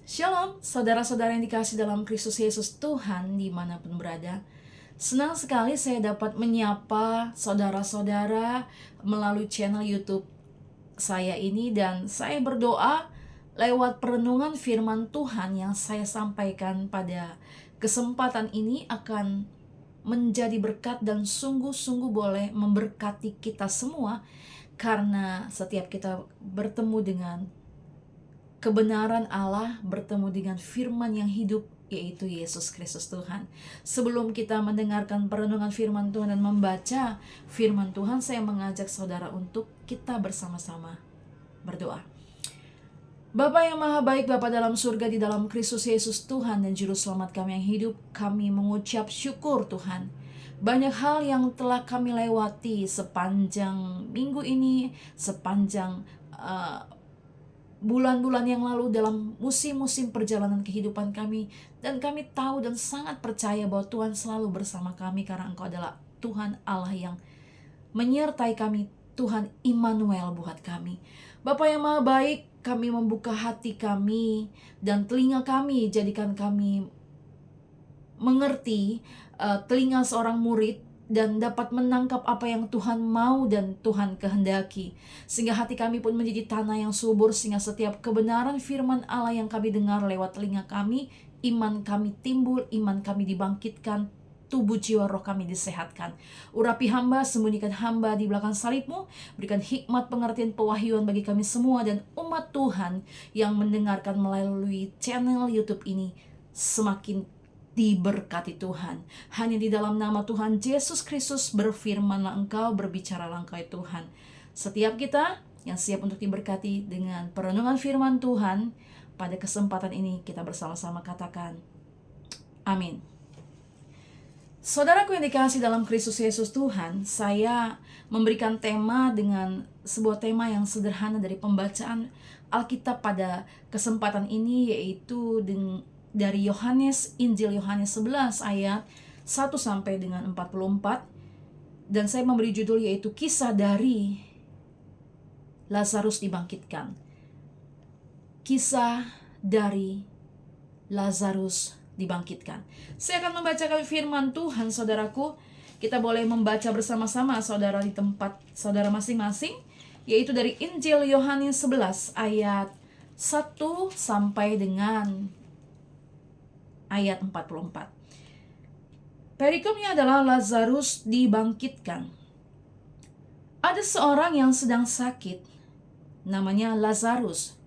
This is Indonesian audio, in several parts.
Shalom, saudara-saudara yang dikasih dalam Kristus Yesus Tuhan dimanapun berada. Senang sekali saya dapat menyapa saudara-saudara melalui channel YouTube saya ini, dan saya berdoa lewat perenungan firman Tuhan yang saya sampaikan pada kesempatan ini akan menjadi berkat dan sungguh-sungguh boleh memberkati kita semua, karena setiap kita bertemu dengan kebenaran Allah, bertemu dengan firman yang hidup, yaitu Yesus Kristus Tuhan. Sebelum kita mendengarkan perenungan firman Tuhan dan membaca firman Tuhan, saya mengajak saudara untuk kita bersama-sama berdoa. Bapa yang maha baik, Bapa dalam surga, di dalam Kristus Yesus Tuhan dan Juru Selamat kami yang hidup, kami mengucap syukur Tuhan. Banyak hal yang telah kami lewati sepanjang minggu ini, sepanjang bulan-bulan yang lalu dalam musim-musim perjalanan kehidupan kami, dan kami tahu dan sangat percaya bahwa Tuhan selalu bersama kami karena Engkau adalah Tuhan Allah yang menyertai kami, Tuhan Immanuel buat kami. Bapa yang maha baik, kami membuka hati kami dan telinga kami, jadikan kami mengerti telinga seorang murid dan dapat menangkap apa yang Tuhan mau dan Tuhan kehendaki, sehingga hati kami pun menjadi tanah yang subur, sehingga setiap kebenaran firman Allah yang kami dengar lewat telinga kami, iman kami timbul, iman kami dibangkitkan, tubuh jiwa roh kami disehatkan. Urapi hamba, sembunyikan hamba di belakang salib-Mu, berikan hikmat, pengertian, pewahyuan bagi kami semua dan umat Tuhan yang mendengarkan melalui channel YouTube ini, semakin diberkati Tuhan. Hanya di dalam nama Tuhan Yesus Kristus berfirmanlah Engkau, berbicaralah Engkau Tuhan. Setiap kita yang siap untuk diberkati dengan perenungan firman Tuhan, pada kesempatan ini kita bersama-sama katakan amin. Saudaraku yang dikasih dalam Kristus Yesus Tuhan, saya memberikan tema dengan sebuah tema yang sederhana dari pembacaan Alkitab pada kesempatan ini, yaitu dari Yohanes, Injil Yohanes 11 ayat 1 sampai dengan 44, dan saya memberi judul yaitu kisah dari Lazarus dibangkitkan. Kisah dari Lazarus dibangkitkan. Saya akan membacakan firman Tuhan, saudaraku. Kita boleh membaca bersama-sama, saudara, di tempat saudara masing-masing, yaitu dari Injil Yohanes 11 ayat 1 sampai dengan ayat 44. Perikomnya adalah Lazarus dibangkitkan. Ada seorang yang sedang sakit, namanya Lazarus.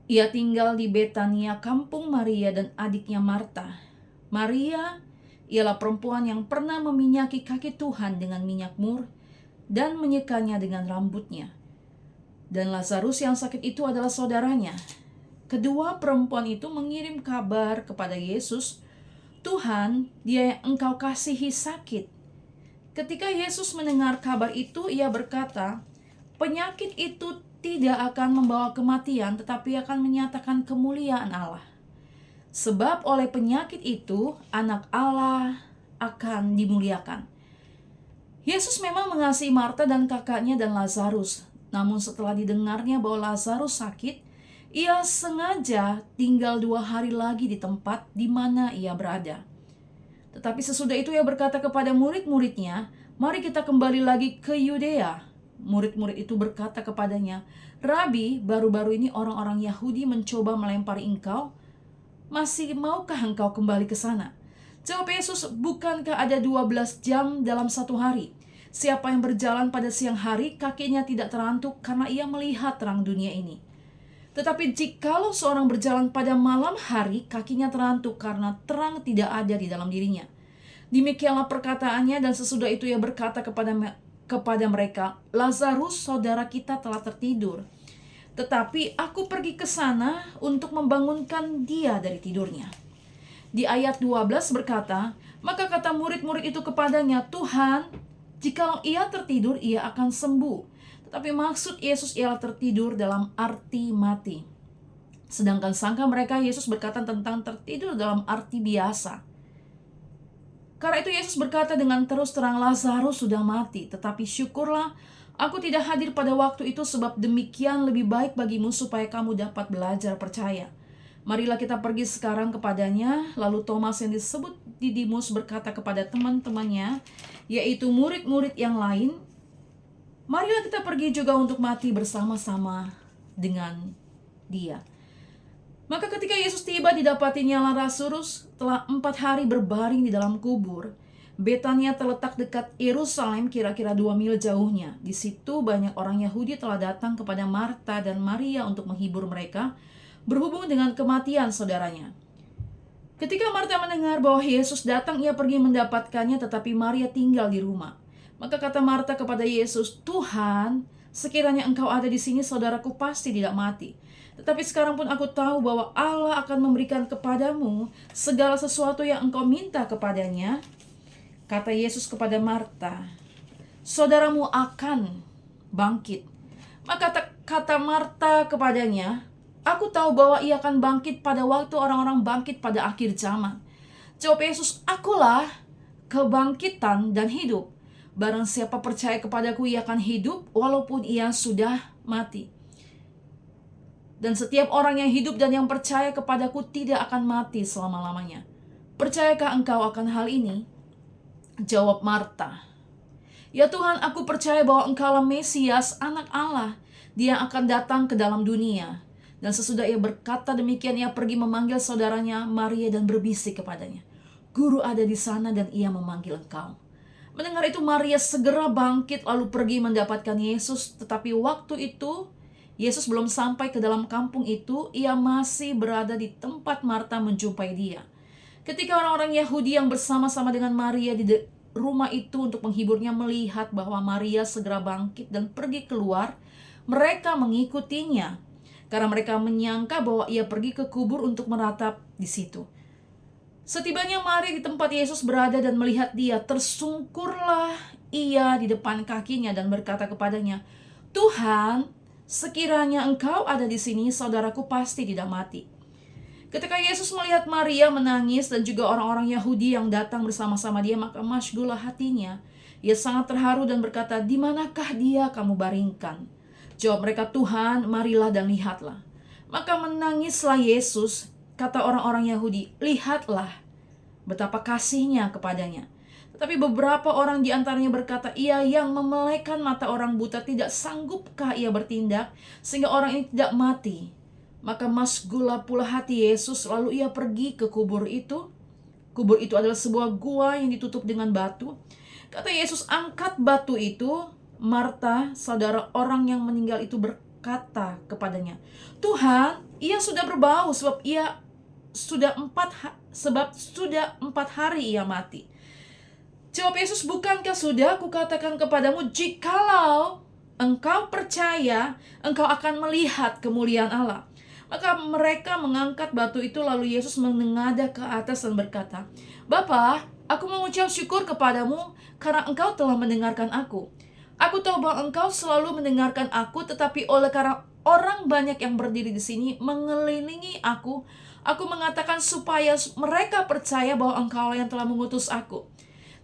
Ia tinggal di Betania, kampung Maria dan adiknya Marta. Maria ialah perempuan yang pernah meminyaki kaki Tuhan dengan minyak mur dan menyekanya dengan rambutnya. Dan Lazarus yang sakit itu adalah saudaranya. Kedua perempuan itu mengirim kabar kepada Yesus, "Tuhan, dia yang Engkau kasihi sakit." Ketika Yesus mendengar kabar itu, ia berkata, "Penyakit itu tidak akan membawa kematian, tetapi akan menyatakan kemuliaan Allah. Sebab oleh penyakit itu, anak Allah akan dimuliakan." Yesus memang mengasihi Marta dan kakaknya dan Lazarus. Namun setelah didengarnya bahwa Lazarus sakit, ia sengaja tinggal 2 hari lagi di tempat di mana ia berada. Tetapi sesudah itu ia berkata kepada murid-muridnya, "Mari kita kembali lagi ke Yudea." Murid-murid itu berkata kepadanya, "Rabi, baru-baru ini orang-orang Yahudi mencoba melempari engkau. Masih maukah engkau kembali ke sana?" Jawab Yesus, "Bukankah ada 12 jam dalam satu hari? Siapa yang berjalan pada siang hari, kakinya tidak terantuk karena ia melihat terang dunia ini. Tetapi jikalau seorang berjalan pada malam hari, kakinya terantuk karena terang tidak ada di dalam dirinya." Demikianlah perkataannya, dan sesudah itu ia berkata kepada mereka, "Lazarus, saudara kita, telah tertidur. Tetapi aku pergi ke sana untuk membangunkan dia dari tidurnya." Di ayat 12 berkata, "Maka kata murid-murid itu kepadanya, 'Tuhan, jikalau ia tertidur, ia akan sembuh.' Tapi maksud Yesus ialah tertidur dalam arti mati. Sedangkan sangka mereka Yesus berkata tentang tertidur dalam arti biasa. Karena itu Yesus berkata dengan terus terang, 'Lazarus sudah mati, tetapi syukurlah aku tidak hadir pada waktu itu, sebab demikian lebih baik bagimu supaya kamu dapat belajar percaya.' Marilah kita pergi sekarang kepadanya. Lalu Thomas yang disebut Didimus berkata kepada teman-temannya, yaitu murid-murid yang lain, marilah kita pergi juga untuk mati bersama-sama dengan dia. Maka ketika Yesus tiba, didapatinya Lazarus telah 4 hari berbaring di dalam kubur. Betania terletak dekat Yerusalem, kira-kira 2 mil jauhnya. Di situ banyak orang Yahudi telah datang kepada Marta dan Maria untuk menghibur mereka berhubung dengan kematian saudaranya. Ketika Marta mendengar bahwa Yesus datang, ia pergi mendapatkannya, tetapi Maria tinggal di rumah. Maka kata Marta kepada Yesus, "Tuhan, sekiranya Engkau ada di sini, saudaraku pasti tidak mati. Tetapi sekarang pun aku tahu bahwa Allah akan memberikan kepadamu segala sesuatu yang engkau minta kepadanya." Kata Yesus kepada Marta, "Saudaramu akan bangkit." Maka kata Marta kepadanya, "Aku tahu bahwa ia akan bangkit pada waktu orang-orang bangkit pada akhir zaman." Jawab Yesus, "Akulah kebangkitan dan hidup. Barang siapa percaya kepadaku, ia akan hidup walaupun ia sudah mati. Dan setiap orang yang hidup dan yang percaya kepadaku tidak akan mati selama-lamanya. Percayakah engkau akan hal ini?" Jawab Marta, "Ya Tuhan, aku percaya bahwa Engkaulah Mesias, Anak Allah, Dia akan datang ke dalam dunia." Dan sesudah ia berkata demikian, ia pergi memanggil saudaranya Maria dan berbisik kepadanya, "Guru ada di sana dan ia memanggil engkau." Mendengar itu Maria segera bangkit lalu pergi mendapatkan Yesus. Tetapi waktu itu Yesus belum sampai ke dalam kampung itu, ia masih berada di tempat Marta menjumpai dia. Ketika orang-orang Yahudi yang bersama-sama dengan Maria di rumah itu untuk menghiburnya melihat bahwa Maria segera bangkit dan pergi keluar, mereka mengikutinya karena mereka menyangka bahwa ia pergi ke kubur untuk meratap di situ. Setibanya Maria di tempat Yesus berada dan melihat dia, tersungkurlah ia di depan kakinya dan berkata kepadanya, "Tuhan, sekiranya Engkau ada di sini, saudaraku pasti tidak mati." Ketika Yesus melihat Maria menangis dan juga orang-orang Yahudi yang datang bersama-sama dia, maka masyghullah hatinya. Ia sangat terharu dan berkata, "Di manakah dia kamu baringkan?" Jawab mereka, "Tuhan, marilah dan lihatlah." Maka menangislah Yesus. Kata orang-orang Yahudi, "Lihatlah betapa kasihnya kepadanya." Tetapi beberapa orang di antaranya berkata, "Ia yang memelekkan mata orang buta, tidak sanggupkah ia bertindak sehingga orang ini tidak mati?" Maka masyghullah pula hati Yesus, lalu ia pergi ke kubur itu. Kubur itu adalah sebuah gua yang ditutup dengan batu. Kata Yesus, "Angkat batu itu." Marta, saudara orang yang meninggal itu, berkata kepadanya, "Tuhan, ia sudah berbau sebab sudah 4 hari ia mati." Jawab Yesus, "Bukankah sudah kukatakan kepadamu, jikalau engkau percaya, engkau akan melihat kemuliaan Allah." Maka mereka mengangkat batu itu, lalu Yesus menengadah ke atas dan berkata, "Bapa, aku mengucap syukur kepadamu karena engkau telah mendengarkan aku. Aku tahu bahwa engkau selalu mendengarkan aku, tetapi oleh karena orang banyak yang berdiri di sini mengelilingi aku mengatakan supaya mereka percaya bahwa engkau yang telah mengutus aku."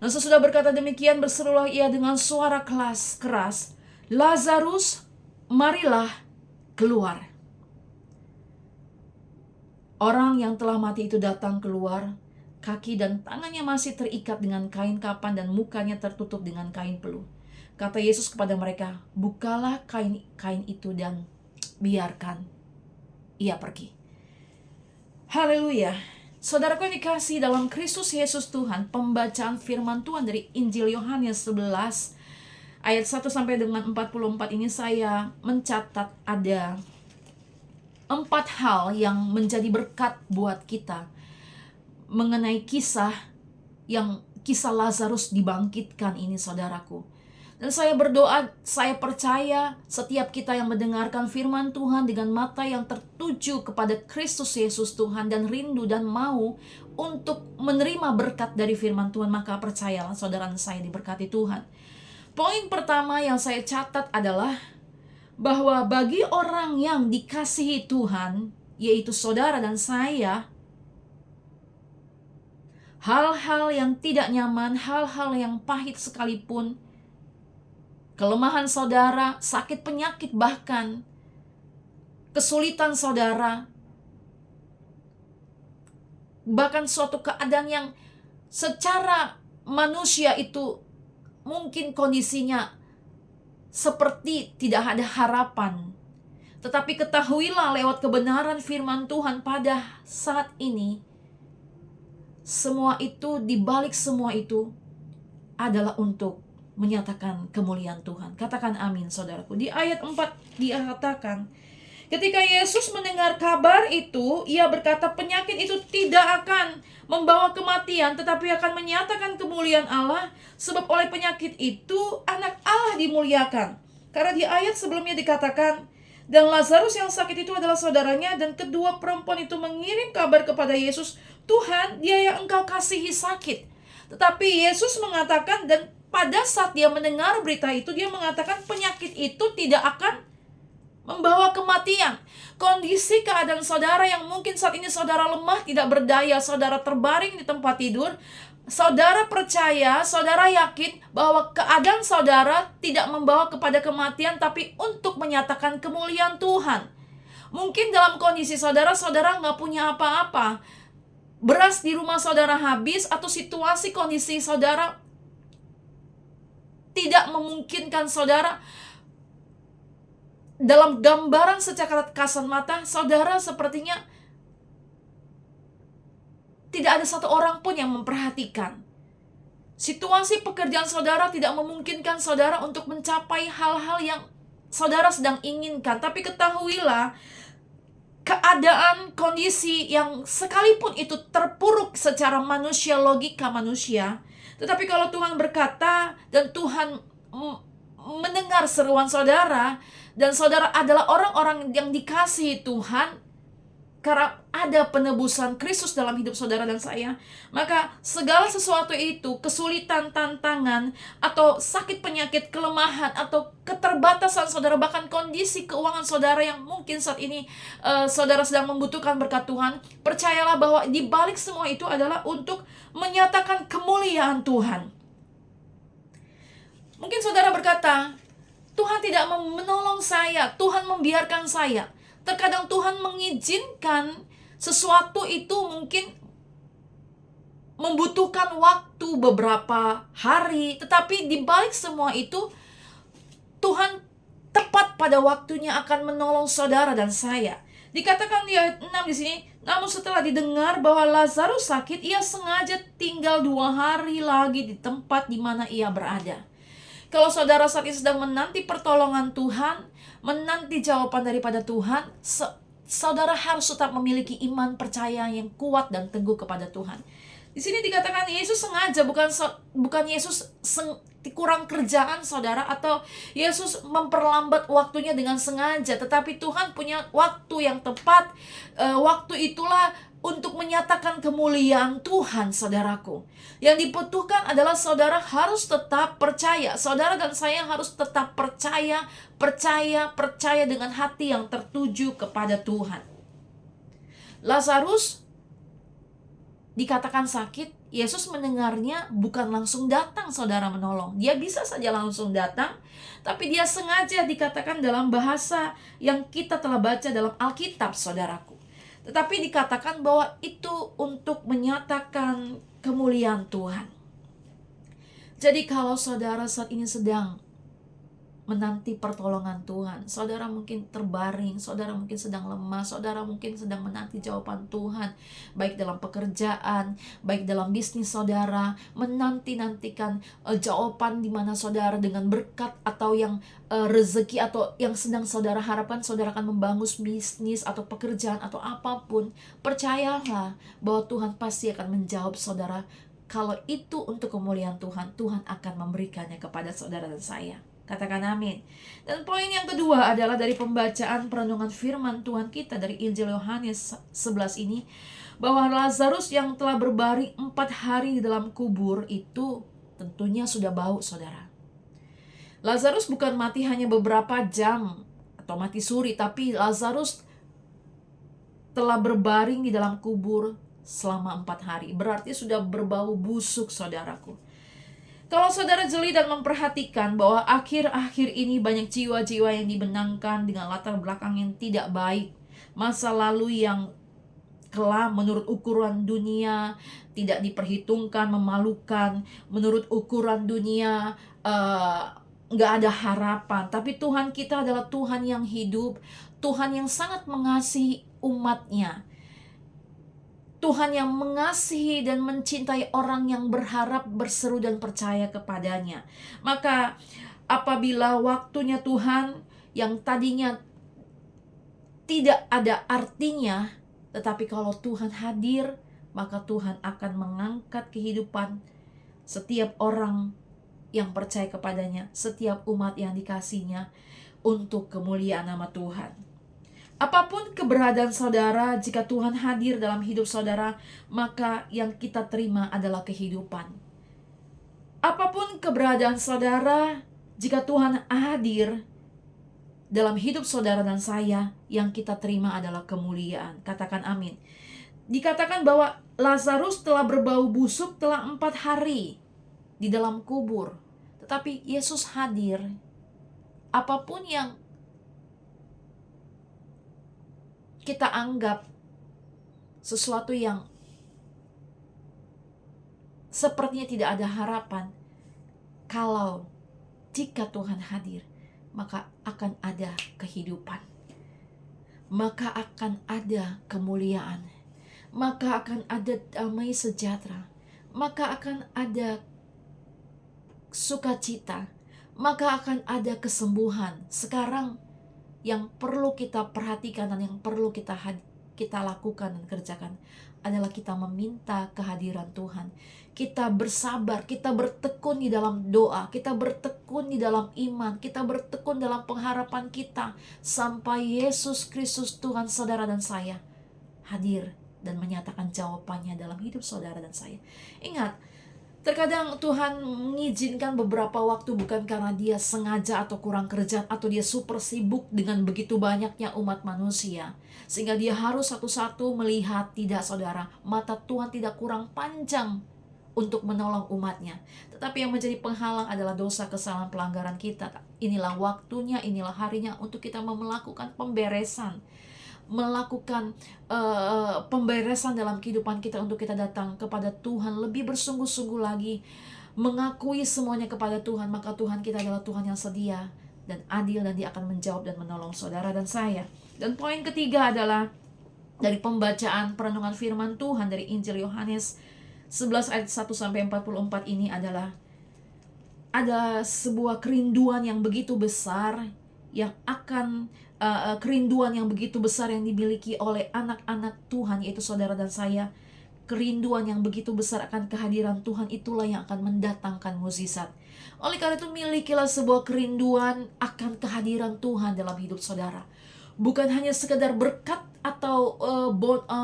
Dan sesudah berkata demikian, berserulah ia dengan suara keras, "Lazarus, marilah keluar." Orang yang telah mati itu datang keluar, kaki dan tangannya masih terikat dengan kain kapan dan mukanya tertutup dengan kain peluh. Kata Yesus kepada mereka, "Bukalah kain itu dan biarkan ia pergi." Haleluya. Saudaraku yang dikasihi dalam Kristus Yesus Tuhan, pembacaan firman Tuhan dari Injil Yohanes 11 ayat 1 sampai dengan 44 ini saya mencatat ada 4 hal yang menjadi berkat buat kita mengenai kisah Lazarus dibangkitkan ini, saudaraku. Dan saya berdoa, saya percaya setiap kita yang mendengarkan firman Tuhan dengan mata yang tertuju kepada Kristus Yesus Tuhan dan rindu dan mau untuk menerima berkat dari firman Tuhan, maka percayalah saudara saya diberkati Tuhan. Poin pertama yang saya catat adalah bahwa bagi orang yang dikasihi Tuhan, yaitu saudara dan saya, hal-hal yang tidak nyaman, hal-hal yang pahit sekalipun, kelemahan saudara, sakit penyakit, bahkan kesulitan saudara, bahkan suatu keadaan yang secara manusia itu mungkin kondisinya seperti tidak ada harapan. Tetapi ketahuilah lewat kebenaran firman Tuhan pada saat ini, semua itu, dibalik semua itu adalah untuk menyatakan kemuliaan Tuhan. Katakan amin, saudaraku. Di ayat 4 dia katakan, ketika Yesus mendengar kabar itu, ia berkata penyakit itu tidak akan membawa kematian, tetapi akan menyatakan kemuliaan Allah, sebab oleh penyakit itu anak Allah dimuliakan. Karena di ayat sebelumnya dikatakan, dan Lazarus yang sakit itu adalah saudaranya, dan kedua perempuan itu mengirim kabar kepada Yesus, Tuhan, dia yang engkau kasihi sakit. Tetapi Yesus mengatakan, dan pada saat dia mendengar berita itu, dia mengatakan penyakit itu tidak akan membawa kematian. Kondisi keadaan saudara yang mungkin saat ini saudara lemah, tidak berdaya, saudara terbaring di tempat tidur, saudara percaya, saudara yakin bahwa keadaan saudara tidak membawa kepada kematian, tapi untuk menyatakan kemuliaan Tuhan. Mungkin dalam kondisi saudara nggak punya apa-apa, beras di rumah saudara habis, atau situasi kondisi saudara tidak memungkinkan saudara. Dalam gambaran secara kasat mata, saudara sepertinya tidak ada satu orang pun yang memperhatikan. Situasi pekerjaan saudara tidak memungkinkan saudara untuk mencapai hal-hal yang saudara sedang inginkan. Tapi ketahuilah, keadaan, kondisi yang sekalipun itu terpuruk secara manusia, logika manusia, tetapi kalau Tuhan berkata dan Tuhan mendengar seruan saudara, dan saudara adalah orang-orang yang dikasihi Tuhan, karena ada penebusan Kristus dalam hidup saudara dan saya, maka segala sesuatu itu, kesulitan, tantangan, atau sakit, penyakit, kelemahan, atau keterbatasan saudara, bahkan kondisi keuangan saudara yang mungkin saat ini saudara sedang membutuhkan berkat Tuhan, percayalah bahwa di balik semua itu adalah untuk menyatakan kemuliaan Tuhan. Mungkin saudara berkata, Tuhan tidak menolong saya, Tuhan membiarkan saya. Terkadang Tuhan mengizinkan sesuatu itu mungkin membutuhkan waktu beberapa hari, tetapi di balik semua itu Tuhan tepat pada waktunya akan menolong saudara dan saya. Dikatakan di ayat 6 di sini, namun setelah didengar bahwa Lazarus sakit, ia sengaja tinggal 2 hari lagi di tempat di mana ia berada. Kalau saudara saat ini sedang menanti pertolongan Tuhan, menanti jawaban daripada Tuhan, saudara harus tetap memiliki iman percaya yang kuat dan teguh kepada Tuhan. Di sini dikatakan Yesus sengaja, bukan Yesus kurang kerjaan saudara, atau Yesus memperlambat waktunya dengan sengaja, tetapi Tuhan punya waktu yang tepat. Waktu itulah untuk menyatakan kemuliaan Tuhan, saudaraku. Yang dibutuhkan adalah saudara harus tetap percaya. Saudara dan saya harus tetap percaya dengan hati yang tertuju kepada Tuhan. Lazarus dikatakan sakit, Yesus mendengarnya bukan langsung datang saudara menolong. Dia bisa saja langsung datang, tapi dia sengaja, dikatakan dalam bahasa yang kita telah baca dalam Alkitab, saudaraku. Tetapi dikatakan bahwa itu untuk menyatakan kemuliaan Tuhan. Jadi kalau saudara saat ini sedang menanti pertolongan Tuhan, saudara mungkin terbaring, saudara mungkin sedang lemah, saudara mungkin sedang menanti jawaban Tuhan, baik dalam pekerjaan, baik dalam bisnis saudara, menanti-nantikan jawaban di mana saudara dengan berkat atau yang rezeki atau yang sedang saudara harapkan, saudara akan membangun bisnis atau pekerjaan atau apapun. Percayalah bahwa Tuhan pasti akan menjawab saudara. Kalau itu untuk kemuliaan Tuhan, Tuhan akan memberikannya kepada saudara dan saya. Katakan amin. Dan poin yang kedua adalah dari pembacaan perenungan firman Tuhan kita dari Injil Yohanes 11 ini, bahwa Lazarus yang telah berbaring 4 hari di dalam kubur itu tentunya sudah bau, saudara. Lazarus bukan mati hanya beberapa jam atau mati suri, tapi Lazarus telah berbaring di dalam kubur selama 4 hari. Berarti sudah berbau busuk, saudaraku. Kalau saudara jeli dan memperhatikan bahwa akhir-akhir ini banyak jiwa-jiwa yang dibenangkan dengan latar belakang yang tidak baik, masa lalu yang kelam menurut ukuran dunia, tidak diperhitungkan, memalukan menurut ukuran dunia, nggak ada harapan. Tapi Tuhan kita adalah Tuhan yang hidup, Tuhan yang sangat mengasihi umatnya, Tuhan yang mengasihi dan mencintai orang yang berharap, berseru dan percaya kepadanya. Maka apabila waktunya Tuhan yang tadinya tidak ada artinya, tetapi kalau Tuhan hadir, maka Tuhan akan mengangkat kehidupan setiap orang yang percaya kepadanya, setiap umat yang dikasihinya untuk kemuliaan nama Tuhan. Apapun keberadaan saudara, jika Tuhan hadir dalam hidup saudara, maka yang kita terima adalah kehidupan. Apapun keberadaan saudara, jika Tuhan hadir dalam hidup saudara dan saya, yang kita terima adalah kemuliaan. Katakan amin. Dikatakan bahwa Lazarus telah berbau busuk telah 4 hari di dalam kubur. Tetapi Yesus hadir. Apapun yang kita anggap sesuatu yang sepertinya tidak ada harapan, kalau jika Tuhan hadir, maka akan ada kehidupan, maka akan ada kemuliaan, maka akan ada damai sejahtera, maka akan ada sukacita, maka akan ada kesembuhan. Sekarang yang perlu kita perhatikan dan yang perlu kita lakukan dan kerjakan adalah kita meminta kehadiran Tuhan. Kita bersabar, kita bertekun di dalam doa, kita bertekun di dalam iman, kita bertekun dalam pengharapan kita sampai Yesus Kristus Tuhan saudara dan saya hadir dan menyatakan jawabannya dalam hidup saudara dan saya. Ingat, terkadang Tuhan mengizinkan beberapa waktu bukan karena dia sengaja atau kurang kerjaan atau dia super sibuk dengan begitu banyaknya umat manusia, sehingga dia harus satu-satu melihat. Tidak saudara, mata Tuhan tidak kurang panjang untuk menolong umatnya. Tetapi yang menjadi penghalang adalah dosa, kesalahan, pelanggaran kita. Inilah waktunya, inilah harinya untuk kita melakukan pemberesan, melakukan pemberesan dalam kehidupan kita, untuk kita datang kepada Tuhan lebih bersungguh-sungguh lagi, mengakui semuanya kepada Tuhan. Maka Tuhan kita adalah Tuhan yang setia dan adil, dan dia akan menjawab dan menolong saudara dan saya. Dan poin ketiga adalah dari pembacaan perenungan firman Tuhan dari Injil Yohanes 11 ayat 1-44 ini adalah ada sebuah kerinduan yang begitu besar, yang akan kerinduan yang begitu besar yang dimiliki oleh anak-anak Tuhan, yaitu saudara dan saya. Kerinduan yang begitu besar akan kehadiran Tuhan, itulah yang akan mendatangkan mukjizat. Oleh karena itu, milikilah sebuah kerinduan akan kehadiran Tuhan dalam hidup saudara. Bukan hanya sekedar berkat atau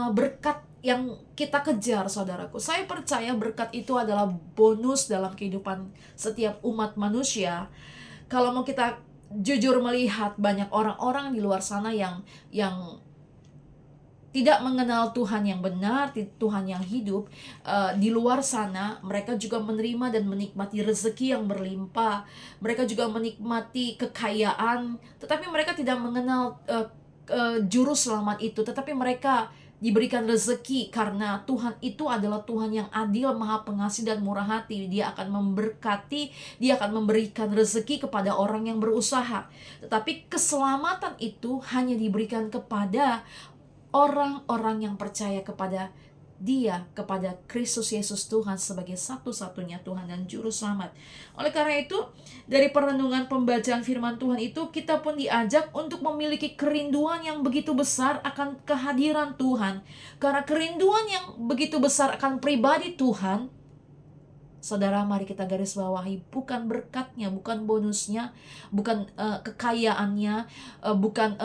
berkat yang kita kejar, saudaraku. Saya percaya berkat itu adalah bonus dalam kehidupan setiap umat manusia. Kalau mau kita jujur melihat, banyak orang-orang di luar sana yang tidak mengenal Tuhan yang benar, Tuhan yang hidup. Di luar sana mereka juga menerima dan menikmati rezeki yang berlimpah, mereka juga menikmati kekayaan, tetapi mereka tidak mengenal juru selamat itu. Tetapi mereka diberikan rezeki karena Tuhan itu adalah Tuhan yang adil, maha pengasih dan murah hati. Dia akan memberkati, dia akan memberikan rezeki kepada orang yang berusaha. Tetapi keselamatan itu hanya diberikan kepada orang-orang yang percaya kepada dia, kepada Kristus Yesus Tuhan sebagai satu-satunya Tuhan dan Juru Selamat. Oleh karena itu, dari perenungan pembacaan firman Tuhan itu, kita pun diajak untuk memiliki kerinduan yang begitu besar akan kehadiran Tuhan. Karena kerinduan yang begitu besar akan pribadi Tuhan, saudara, mari kita garis bawahi, bukan berkatnya, bukan bonusnya, bukan kekayaannya, bukan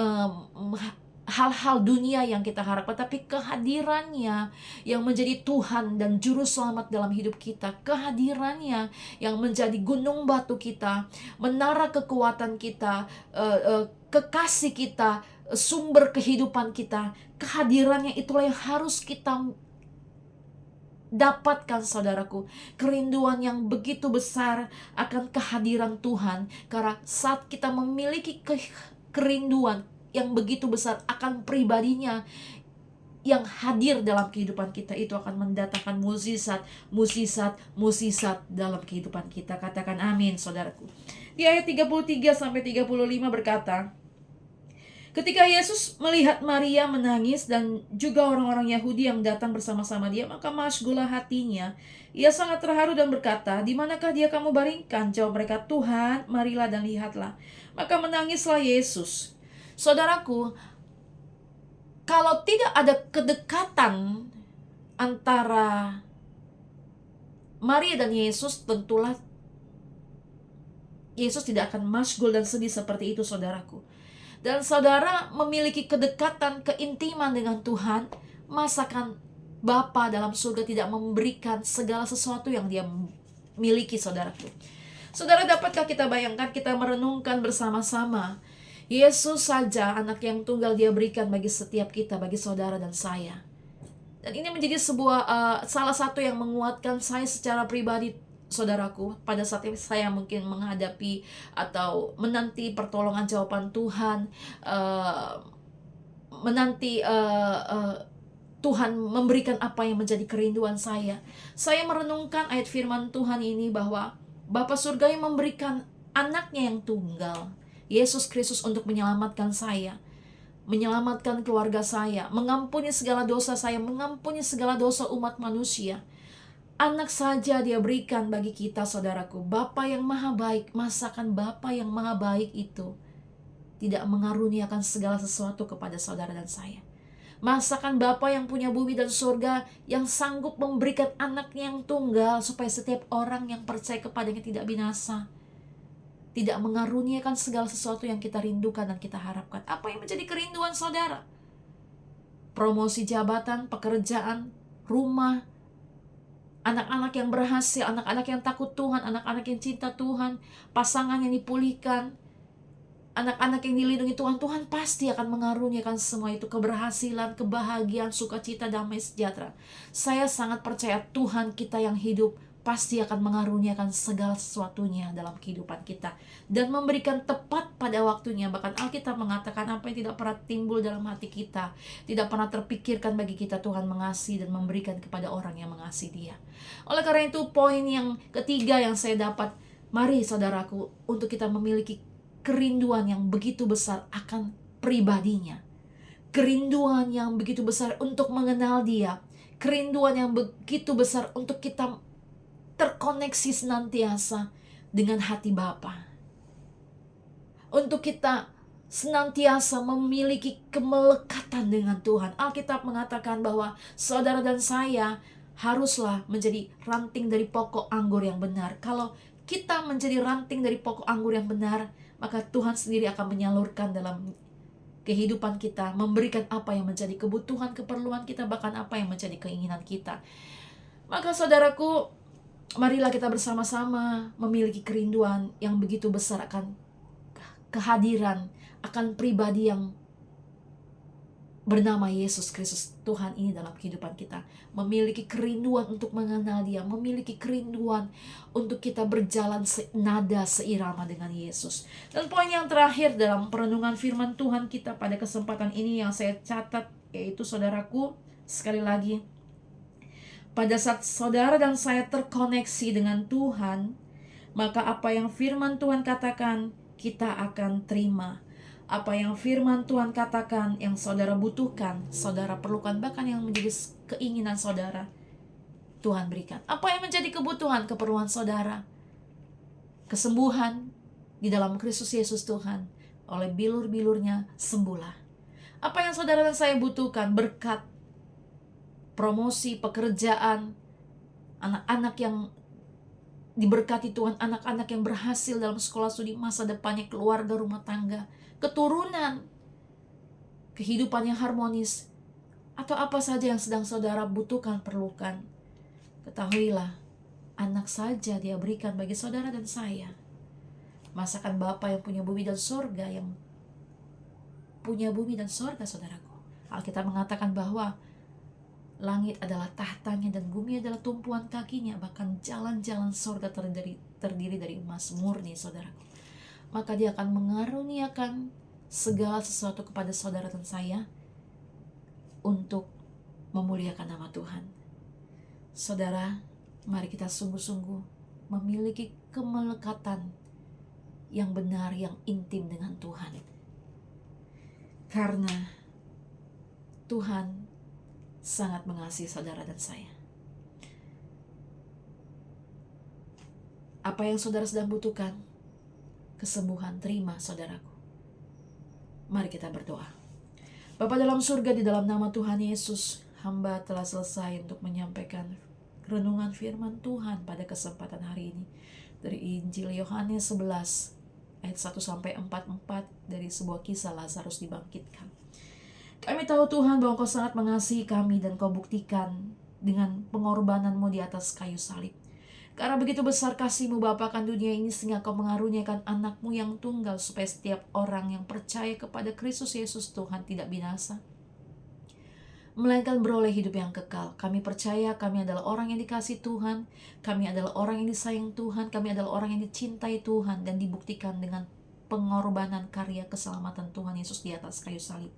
hal-hal dunia yang kita harapkan, tapi kehadirannya yang menjadi Tuhan dan Juru Selamat dalam hidup kita. Kehadirannya yang menjadi gunung batu kita, menara kekuatan kita, kekasih kita, sumber kehidupan kita. Kehadirannya itulah yang harus kita dapatkan, saudaraku. Kerinduan yang begitu besar akan kehadiran Tuhan, karena saat kita memiliki kerinduan yang begitu besar akan pribadinya yang hadir dalam kehidupan kita itu akan mendatangkan mukjizat dalam kehidupan kita. Katakan amin, saudaraku. Di ayat 33-35 berkata, ketika Yesus melihat Maria menangis dan juga orang-orang Yahudi yang datang bersama-sama dia, maka masygulah hatinya. Ia sangat terharu dan berkata, "Di manakah dia kamu baringkan?" Jawab mereka, "Tuhan, marilah dan lihatlah." Maka menangislah Yesus. Saudaraku, kalau tidak ada kedekatan antara Maria dan Yesus, tentulah Yesus tidak akan masyghul dan sedih seperti itu, saudaraku. Dan saudara memiliki kedekatan, keintiman dengan Tuhan, masakan Bapa dalam surga tidak memberikan segala sesuatu yang dia miliki, saudaraku. Saudara, dapatkah kita bayangkan, kita merenungkan bersama-sama, Yesus saja anak yang tunggal dia berikan bagi setiap kita, bagi saudara dan saya. Dan ini menjadi salah satu yang menguatkan saya secara pribadi, saudaraku, pada saat saya mungkin menghadapi atau menanti pertolongan jawaban Tuhan, menanti Tuhan memberikan apa yang menjadi kerinduan saya. Saya merenungkan ayat firman Tuhan ini bahwa Bapa Surgawi memberikan anaknya yang tunggal, Yesus Kristus, untuk menyelamatkan saya, menyelamatkan keluarga saya, mengampuni segala dosa saya, mengampuni segala dosa umat manusia. Anak saja dia berikan bagi kita, saudaraku. Bapa yang maha baik, masakan Bapa yang maha baik itu tidak mengaruniakan segala sesuatu kepada saudara dan saya. Masakan Bapa yang punya bumi dan surga, yang sanggup memberikan anaknya yang tunggal supaya setiap orang yang percaya kepadanya tidak binasa, tidak mengaruniakan segala sesuatu yang kita rindukan dan kita harapkan. Apa yang menjadi kerinduan saudara? Promosi jabatan, pekerjaan, rumah, anak-anak yang berhasil, anak-anak yang takut Tuhan, anak-anak yang cinta Tuhan, pasangan yang dipulihkan, anak-anak yang dilindungi Tuhan. Tuhan pasti akan mengaruniakan semua itu, keberhasilan, kebahagiaan, sukacita, damai sejahtera. Saya sangat percaya Tuhan kita yang hidup pasti akan mengaruniakan segala sesuatunya dalam kehidupan kita dan memberikan tepat pada waktunya. Bahkan Alkitab mengatakan apa yang tidak pernah timbul dalam hati kita, tidak pernah terpikirkan bagi kita, Tuhan mengasihi dan memberikan kepada orang yang mengasihi Dia. Oleh karena itu, poin yang ketiga yang saya dapat, mari saudaraku, untuk kita memiliki kerinduan yang begitu besar akan pribadinya, kerinduan yang begitu besar untuk mengenal Dia, kerinduan yang begitu besar untuk kita terkoneksi senantiasa dengan hati Bapa, untuk kita senantiasa memiliki kemelekatan dengan Tuhan. Alkitab mengatakan bahwa saudara dan saya haruslah menjadi ranting dari pokok anggur yang benar. Kalau kita menjadi ranting dari pokok anggur yang benar, maka Tuhan sendiri akan menyalurkan dalam kehidupan kita, memberikan apa yang menjadi kebutuhan, keperluan kita, bahkan apa yang menjadi keinginan kita. Maka saudaraku, marilah kita bersama-sama memiliki kerinduan yang begitu besar akan kehadiran, akan pribadi yang bernama Yesus Kristus, Tuhan ini dalam kehidupan kita. Memiliki kerinduan untuk mengenal Dia, memiliki kerinduan untuk kita berjalan senada, seirama dengan Yesus. Dan poin yang terakhir dalam perenungan firman Tuhan kita pada kesempatan ini yang saya catat, yaitu saudaraku, sekali lagi, pada saat saudara dan saya terkoneksi dengan Tuhan, maka apa yang firman Tuhan katakan, kita akan terima. Apa yang firman Tuhan katakan, yang saudara butuhkan, saudara perlukan, bahkan yang menjadi keinginan saudara, Tuhan berikan. Apa yang menjadi kebutuhan, keperluan saudara? Kesembuhan di dalam Kristus Yesus Tuhan. Oleh bilur-bilurnya sembuhlah. Apa yang saudara dan saya butuhkan? Berkat, promosi, pekerjaan, anak-anak yang diberkati Tuhan, anak-anak yang berhasil dalam sekolah studi, masa depannya, keluarga, rumah tangga, keturunan, kehidupan yang harmonis, atau apa saja yang sedang saudara butuhkan, perlukan. Ketahuilah, anak saja Dia berikan bagi saudara dan saya. Masakan Bapa yang punya bumi dan sorga, yang punya bumi dan sorga, saudaraku. Alkitab mengatakan bahwa langit adalah tahtanya dan bumi adalah tumpuan kakinya. Bahkan jalan-jalan sorga terdiri dari emas murni, saudaraku. Maka Dia akan mengaruniakan segala sesuatu kepada saudara dan saya untuk memuliakan nama Tuhan. Saudara, mari kita sungguh-sungguh memiliki kemelekatan yang benar, yang intim dengan Tuhan. Karena Tuhan sangat mengasihi saudara dan saya. Apa yang saudara sedang butuhkan? Kesembuhan, terima saudaraku. Mari kita berdoa. Bapa dalam surga, di dalam nama Tuhan Yesus, hamba telah selesai untuk menyampaikan renungan firman Tuhan pada kesempatan hari ini. Dari Injil Yohanes 11 ayat 1-44 dari sebuah kisah Lazarus dibangkitkan. Kami tahu Tuhan bahwa Kau sangat mengasihi kami dan Kau buktikan dengan pengorbanan-Mu di atas kayu salib. Karena begitu besar kasih-Mu Bapa akan dunia ini, sehingga Kau mengaruniakan anak-Mu yang tunggal, supaya setiap orang yang percaya kepada Kristus Yesus Tuhan tidak binasa, melainkan beroleh hidup yang kekal. Kami percaya kami adalah orang yang dikasihi Tuhan, kami adalah orang yang disayang Tuhan, kami adalah orang yang dicintai Tuhan, dan dibuktikan dengan pengorbanan karya keselamatan Tuhan Yesus di atas kayu salib.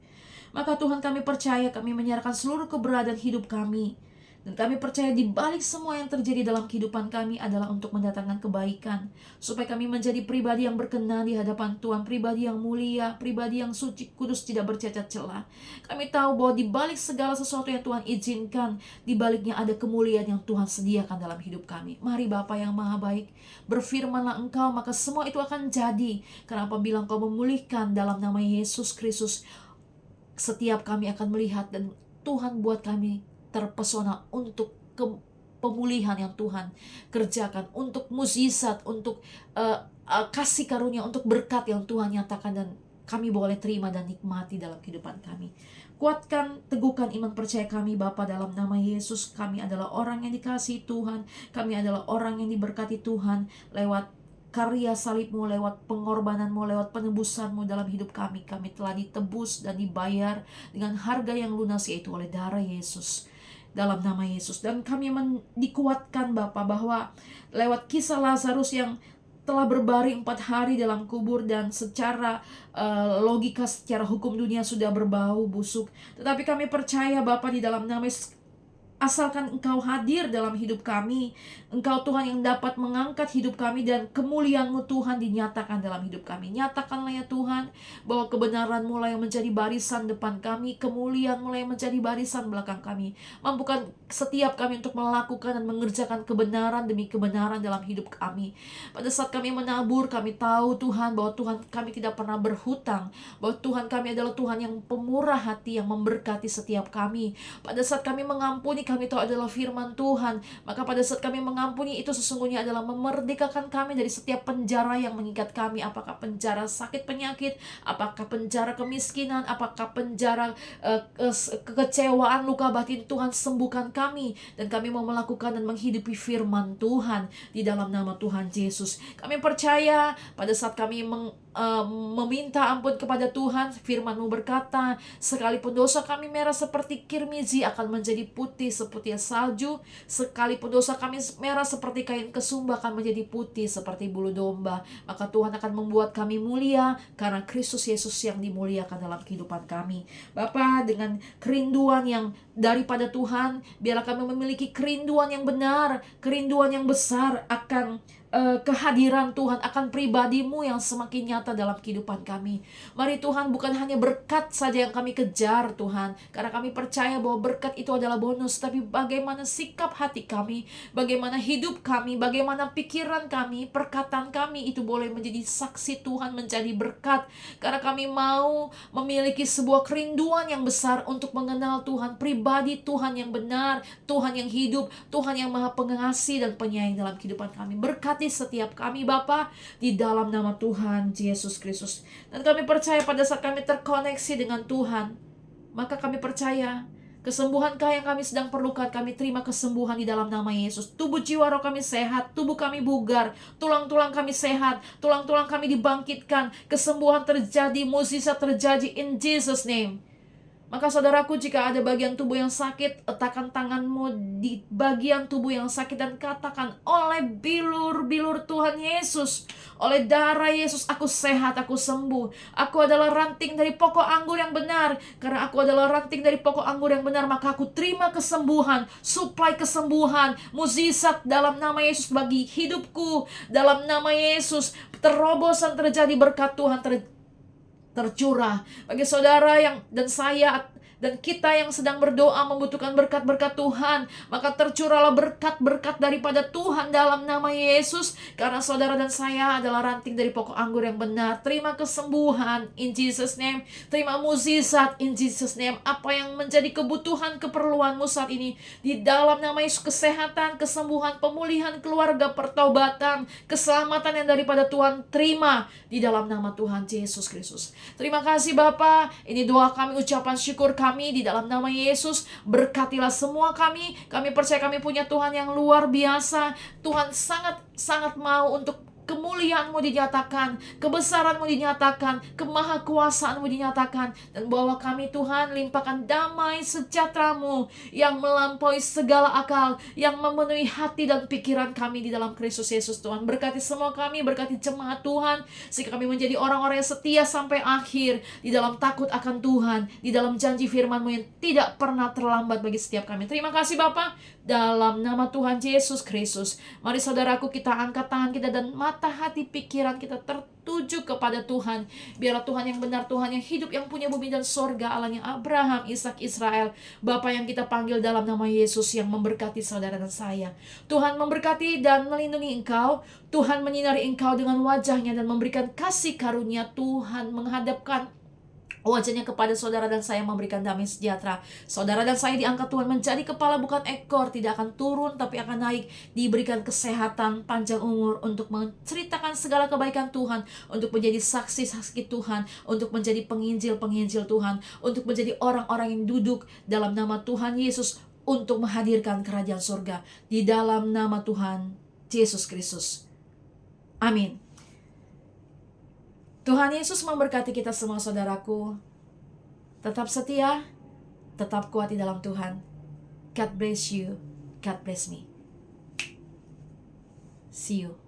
Maka Tuhan, kami percaya kami menyerahkan seluruh keberadaan hidup kami, dan kami percaya di balik semua yang terjadi dalam kehidupan kami adalah untuk mendatangkan kebaikan, supaya kami menjadi pribadi yang berkenan di hadapan Tuhan, pribadi yang mulia, pribadi yang suci, kudus, tidak bercacat celah. Kami tahu bahwa di balik segala sesuatu yang Tuhan izinkan, di baliknya ada kemuliaan yang Tuhan sediakan dalam hidup kami. Mari Bapa yang maha baik, berfirmanlah Engkau, maka semua itu akan jadi. Karena apabila Engkau memulihkan dalam nama Yesus Kristus, setiap kami akan melihat, dan Tuhan buat kami terpesona untuk pemulihan yang Tuhan kerjakan, untuk mukjizat, untuk kasih karunia, untuk berkat yang Tuhan nyatakan dan kami boleh terima dan nikmati dalam kehidupan kami. Kuatkan, teguhkan iman percaya kami Bapa dalam nama Yesus. Kami adalah orang yang dikasihi Tuhan, kami adalah orang yang diberkati Tuhan lewat karya salib-Mu, lewat pengorbanan-Mu, lewat penebusan-Mu dalam hidup kami. Kami telah ditebus dan dibayar dengan harga yang lunas, yaitu oleh darah Yesus. Dalam nama Yesus. Dan kami dikuatkan Bapa bahwa lewat kisah Lazarus yang telah berbaring 4 hari dalam kubur, dan secara logika, secara hukum dunia sudah berbau busuk, tetapi kami percaya Bapa di dalam nama Yesus, asalkan Engkau hadir dalam hidup kami, Engkau Tuhan yang dapat mengangkat hidup kami, dan kemuliaan-Mu Tuhan dinyatakan dalam hidup kami. Nyatakanlah ya Tuhan, bahwa kebenaran-Mu lah yang menjadi barisan depan kami, kemuliaan-Mu lah yang menjadi barisan belakang kami. Mampukan setiap kami untuk melakukan dan mengerjakan kebenaran demi kebenaran dalam hidup kami. Pada saat kami menabur, kami tahu Tuhan bahwa Tuhan kami tidak pernah berhutang, bahwa Tuhan kami adalah Tuhan yang pemurah hati, yang memberkati setiap kami. Pada saat kami mengampuni, kami tahu adalah firman Tuhan. Maka pada saat kami mengampuni, itu sesungguhnya adalah memerdekakan kami dari setiap penjara yang mengikat kami. Apakah penjara sakit penyakit, apakah penjara kemiskinan, apakah penjara kekecewaan, luka batin. Tuhan sembuhkan kami, dan kami mau melakukan dan menghidupi firman Tuhan di dalam nama Tuhan Yesus. Kami percaya pada saat kami meminta ampun kepada Tuhan, firman-Mu berkata, sekalipun dosa kami merah seperti kirmizi, akan menjadi putih seperti salju. Sekalipun dosa kami merah seperti kain kesumba, akan menjadi putih seperti bulu domba. Maka Tuhan akan membuat kami mulia, karena Kristus Yesus yang dimuliakan dalam kehidupan kami. Bapa, dengan kerinduan yang daripada Tuhan, biarlah kami memiliki kerinduan yang benar, kerinduan yang besar akan kehadiran Tuhan, akan pribadi-Mu yang semakin nyata dalam kehidupan kami. Mari Tuhan, bukan hanya berkat saja yang kami kejar Tuhan, karena kami percaya bahwa berkat itu adalah bonus, tapi bagaimana sikap hati kami, bagaimana hidup kami, bagaimana pikiran kami, perkataan kami, itu boleh menjadi saksi Tuhan, menjadi berkat. Karena kami mau memiliki sebuah kerinduan yang besar untuk mengenal Tuhan, pribadi Tuhan yang benar, Tuhan yang hidup, Tuhan yang maha pengasih dan penyayang dalam kehidupan kami. Berkati setiap kami Bapa di dalam nama Tuhan Yesus Kristus. Dan kami percaya pada saat kami terkoneksi dengan Tuhan, maka kami percaya kesembuhankah yang kami sedang perlukan, kami terima kesembuhan di dalam nama Yesus. Tubuh jiwa roh kami sehat, tubuh kami bugar, tulang-tulang kami sehat, tulang-tulang kami dibangkitkan, kesembuhan terjadi, mukjizat terjadi in Jesus name. Maka saudaraku, jika ada bagian tubuh yang sakit, letakkan tanganmu di bagian tubuh yang sakit dan katakan, oleh bilur-bilur Tuhan Yesus, oleh darah Yesus, aku sehat, aku sembuh. Aku adalah ranting dari pokok anggur yang benar. Karena aku adalah ranting dari pokok anggur yang benar, maka aku terima kesembuhan, suplai kesembuhan, mukjizat dalam nama Yesus bagi hidupku. Dalam nama Yesus, terobosan terjadi, berkat Tuhan tercurah bagi saudara yang dan saya dan kita yang sedang berdoa membutuhkan berkat-berkat Tuhan. Maka tercurahlah berkat-berkat daripada Tuhan dalam nama Yesus. Karena saudara dan saya adalah ranting dari pokok anggur yang benar. Terima kesembuhan in Jesus name. Terima mukjizat in Jesus name. Apa yang menjadi kebutuhan, keperluanmu saat ini, di dalam nama Yesus, kesehatan, kesembuhan, pemulihan keluarga, pertobatan, keselamatan yang daripada Tuhan, terima di dalam nama Tuhan Yesus Kristus. Terima kasih Bapa. Ini doa kami, ucapan syukur kami di dalam nama Yesus. Berkatilah semua kami. Kami percaya kami punya Tuhan yang luar biasa. Tuhan sangat mau untuk kemuliaan-Mu dinyatakan, kebesaran-Mu dinyatakan, kemahakuasaan-Mu dinyatakan, dan bahwa kami Tuhan limpahkan damai sejahtera-Mu yang melampaui segala akal, yang memenuhi hati dan pikiran kami di dalam Kristus Yesus. Tuhan berkati semua kami, berkati jemaat Tuhan, sehingga kami menjadi orang-orang yang setia sampai akhir, di dalam takut akan Tuhan, di dalam janji firman-Mu yang tidak pernah terlambat bagi setiap kami. Terima kasih Bapa, dalam nama Tuhan Yesus Kristus. Mari saudaraku, kita angkat tangan kita dan mata hati pikiran kita tertuju kepada Tuhan. Biarlah Tuhan yang benar, Tuhan yang hidup, yang punya bumi dan sorga, Allahnya Abraham, Ishak, Israel, Bapa yang kita panggil dalam nama Yesus, yang memberkati saudara dan saya. Tuhan memberkati dan melindungi engkau. Tuhan menyinari engkau dengan wajahnya dan memberikan kasih karunia. Tuhan menghadapkan wajahnya kepada saudara dan saya, memberikan damai sejahtera. Saudara dan saya diangkat Tuhan menjadi kepala bukan ekor, tidak akan turun tapi akan naik, diberikan kesehatan, panjang umur untuk menceritakan segala kebaikan Tuhan, untuk menjadi saksi-saksi Tuhan, untuk menjadi penginjil-penginjil Tuhan, untuk menjadi orang-orang yang duduk dalam nama Tuhan Yesus untuk menghadirkan kerajaan surga di dalam nama Tuhan Yesus Kristus. Amin. Tuhan Yesus memberkati kita semua saudaraku. Tetap setia, tetap kuat di dalam Tuhan. God bless you. God bless me. See you.